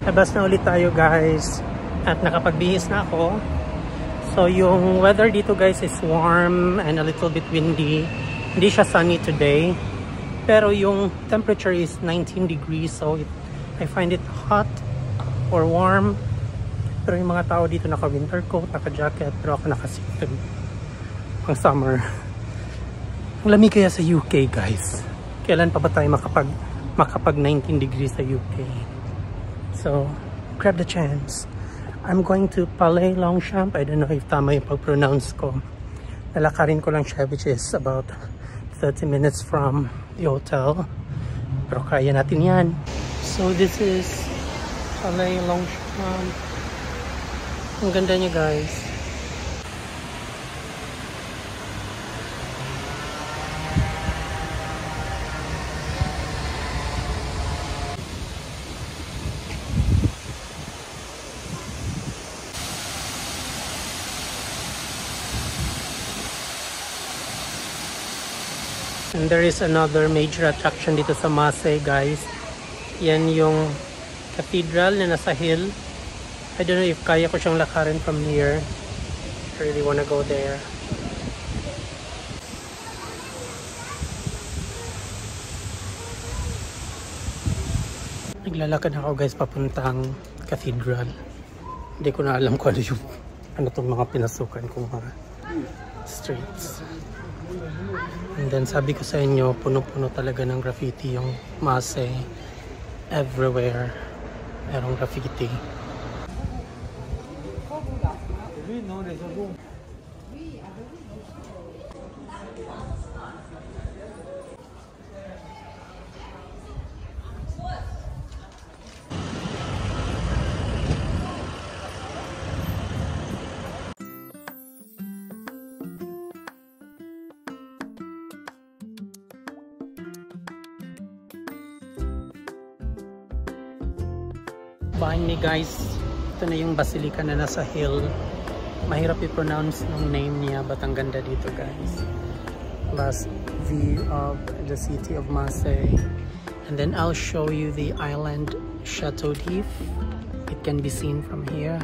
Labas na ulit tayo guys at nakapagbihis na ako. So yung weather dito guys is warm and a little bit windy. Hindi siya sunny today. Pero yung temperature is 19 degrees, so I find it hot or warm. Pero yung mga tao dito naka winter coat, naka jacket, pero ako naka-suited. Ang summer. Ang lamig kaya sa UK guys. Kailan pa ba tayo makapag 19 degrees sa UK? So, grab the chance. I'm going to Palais Longchamp. I don't know if tama yung pag-pronounce ko. Nalakarin ko lang siya, which is about 30 minutes from the hotel. Pero kaya natin yan. So, this is Palais Longchamp. Ang ganda niya guys. And there is another major attraction dito sa Marseille guys. Yan yung cathedral na nasa hill. I don't know if kaya ko siyang lakarin from here. I really wanna go there. Naglalakad ako guys papuntang cathedral. Hindi ko na alam kung ano tong mga pinasukan kong mga streets. And then sabi ko sa inyo, puno-puno talaga ng graffiti yung Marseille. Everywhere merong graffiti. Behind me guys, ito na yung basilica na nasa hill. Mahirap i-pronounce ng name niya, but ang ganda dito guys. Last view of the city of Marseille. And then I'll show you the island Chateau d'If. It can be seen from here.